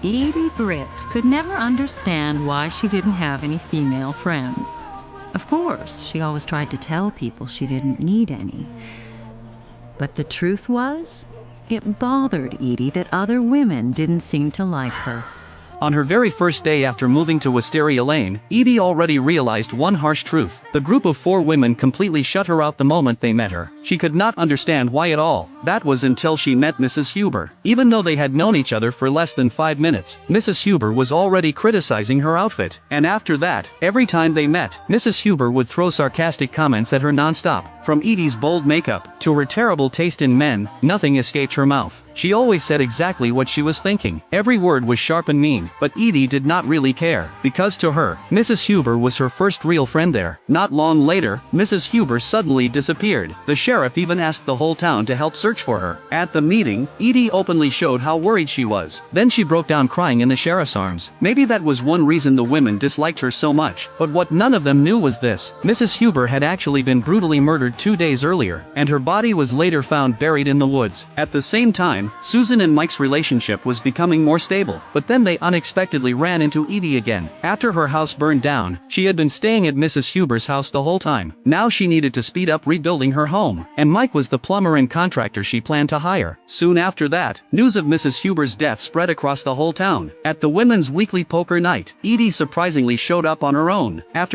Edie Britt could never understand why she didn't have any female friends. Of course, she always tried to tell people she didn't need any. But the truth was, it bothered Edie that other women didn't seem to like her. On her very first day after moving to Wisteria Lane, Edie already realized one harsh truth. The group of 4 women completely shut her out the moment they met her. She could not understand why at all. That was until she met Mrs. Huber. Even though they had known each other for less than 5 minutes, Mrs. Huber was already criticizing her outfit. And after that, every time they met, Mrs. Huber would throw sarcastic comments at her non-stop. From Edie's bold makeup to her terrible taste in men, nothing escaped her mouth. She always said exactly what she was thinking. Every word was sharp and mean, but Edie did not really care, because to her, Mrs. Huber was her first real friend there. Not long later, Mrs. Huber suddenly disappeared. The sheriff even asked the whole town to help search for her. At the meeting, Edie openly showed how worried she was. Then she broke down crying in the sheriff's arms. Maybe that was one reason the women disliked her so much, but what none of them knew was this. Mrs. Huber had actually been brutally murdered 2 days earlier, and her body was later found buried in the woods. At the same time, Susan and Mike's relationship was becoming more stable, but then they unexpectedly ran into Edie again. After her house burned down, she had been staying at Mrs. Huber's house the whole time. Now she needed to speed up rebuilding her home, and Mike was the plumber and contractor she planned to hire. Soon after that, news of Mrs. Huber's death spread across the whole town. At the women's weekly poker night, Edie surprisingly showed up on her own. After